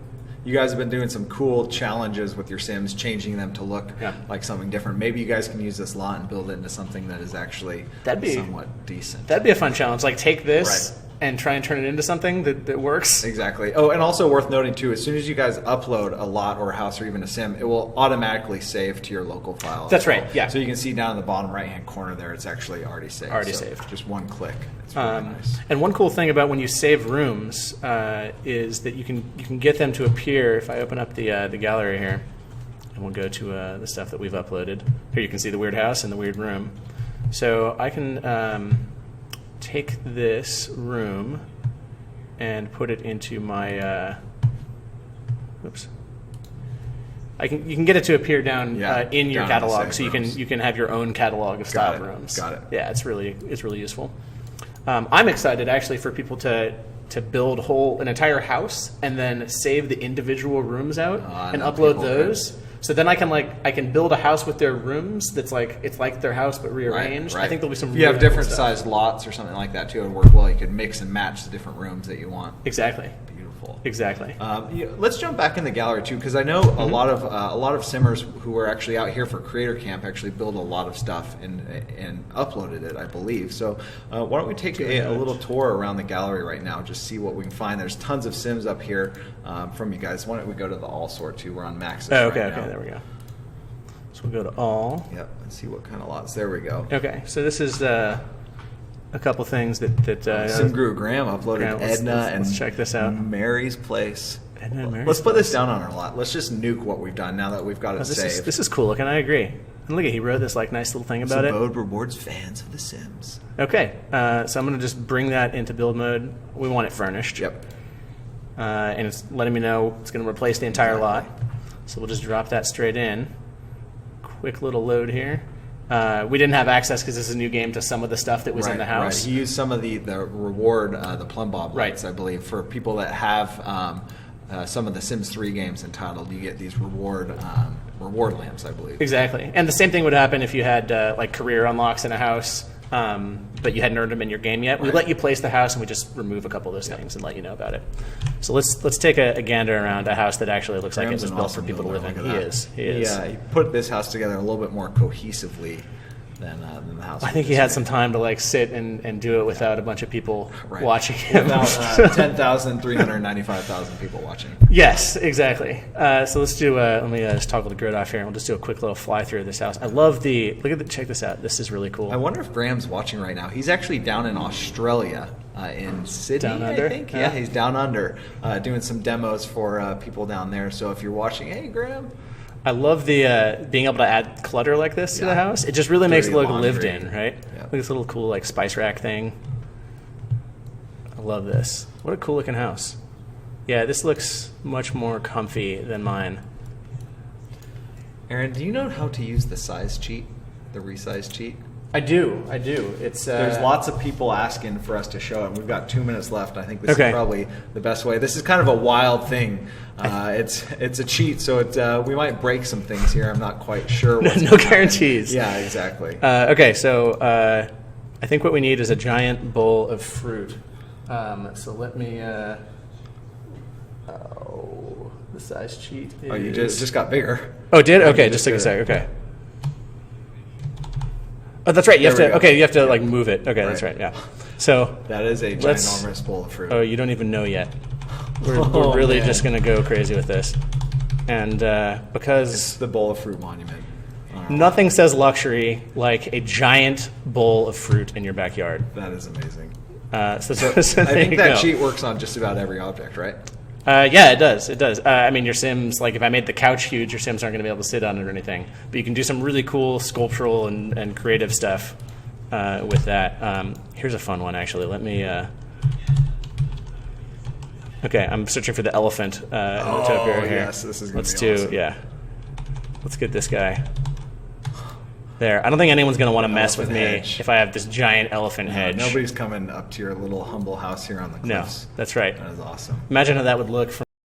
You guys have been doing some cool challenges with your Sims, changing them to look Yeah. like something different. Maybe you guys can use this lot and build it into something that is actually That'd be- somewhat decent. That'd be a fun challenge. Like, take this Right. and try and turn it into something that works. Exactly. Oh, and also worth noting too, as soon as you guys upload a lot or a house or even a sim, it will automatically save to your local file. as That's well. right, yeah. So you can see down in the bottom right-hand corner there, it's actually already saved. Already So saved. Just one click. It's really nice. And one cool thing about when you save rooms is that you can get them to appear. If I open up the gallery here, and we'll go to the stuff that we've uploaded. Here you can see the weird house and the weird room. So I can take this room and put it into my. Oops. You can get it to appear down Yeah, in your down in the catalog, save so rooms. you can have your own catalog of style it, rooms. got it. Yeah, it's really useful. I'm excited actually for people to build an entire house and then save the individual rooms out I and know upload people those. So then I can build a house with their rooms that's like it's like their house but rearranged. I think there'll be some. If you have really cool different stuff. sized lots or something like that too, it would work well. You could mix and match the different rooms that you want. Exactly. Beautiful. Exactly. Let's jump back in the gallery too, because I know Mm-hmm. a lot of simmers who are actually out here for Creator Camp actually build a lot of stuff and uploaded it, I believe. So why don't we take a little tour around the gallery right now, just see what we can find. There's tons of Sims up here from you guys. Why don't we go to the all sort too? We're on Maxis Okay. right now. Okay. There we go. So we'll go to all. Yep. Let's see what kind of lots. There we go. Okay. So this is a couple things that Sim Guru Graham uploaded Graham, let's- Edna let's- and let's check this out. Mary's Place. Edna and Mary's Let's put this Place. down on our lot. Let's just nuke what we've done now that we've got it saved. This is cool looking. I agree. And look at he wrote this like nice little thing about it. Abode rewards fans of The Sims. Okay, so I'm going to just bring that into build mode. We want it furnished. Yep. And it's letting me know it's going to replace the entire lot. So we'll just drop that straight in. Quick little load here. We didn't have access because this is a new game to some of the stuff that was in the house. Right. He used some of the reward, the Plum Bob lights, I believe, for people that have some of the Sims 3 games entitled. You get these reward lamps, I believe. Exactly. And the same thing would happen if you had like career unlocks in a house, but you hadn't earned them in your game yet. We let you place the house and we just remove a couple of those things and let you know about it. So let's take a gander around a house that actually looks like it Graham's was an built awesome for people to live builder. in. Look at He that. is. He is. Yeah, he put this house together a little bit more cohesively than the house. I think he had some time to like sit and do it without a bunch of people watching him. Without 10,395,000 people watching. Yes, exactly. So let's do. Let me just toggle the grid off here, and we'll just do a quick little fly through of this house. I love the look at the. Check this out. This is really cool. I wonder if Graham's watching right now. He's actually down in Australia, in Sydney, Down under? I think. Yeah, he's down under, doing some demos for people down there. So if you're watching, hey, Graham. I love the being able to add clutter like this to the Yeah. house. It just really makes it Dirty look lived laundry. in, right? Yeah. Look at this little cool like spice rack thing. I love this. What a cool looking house. Yeah, this looks much more comfy than mine. Aaron, do you know how to use the size cheat, the resize cheat? I do. It's There's lots of people asking for us to show it, and we've got 2 minutes left. I think this Okay. is probably the best way. This is kind of a wild thing. It's a cheat, so we might break some things here. I'm not quite sure. What's no gonna happen. guarantees. Yeah, exactly. Okay, so I I think what we need is a giant bowl of fruit. So let me. The size cheat. Is... Oh, you just got bigger. Oh, did? Okay, just just take a did sec. it. Okay. Oh, that's right. You have There we to. go. Okay, you have to like move it. Okay, that's right. Right. Yeah. So That is a ginormous bowl of fruit. Oh, you don't even know yet. We're really man. just gonna go crazy with this, and because It's the bowl of fruit monument. nothing says luxury like a giant bowl of fruit in your backyard. That is amazing. So I there think you that go. cheat works on just about every object, right? Yeah, it does. It does. I mean, your Sims, like if I made the couch huge, your Sims aren't going to be able to sit on it or anything. But you can do some really cool sculptural and creative stuff with that. Here's a fun one, actually. Let me. Okay, I'm searching for the elephant in the topiary here. yes, this is gonna Let's be do. awesome. Yeah. Let's get this guy. There. I don't think anyone's going to want to mess with me Elephant hedge. if I have this giant elephant hedge. Nobody's coming up to your little humble house here on the No, cliffs. that's right. That is awesome. Imagine how that would look from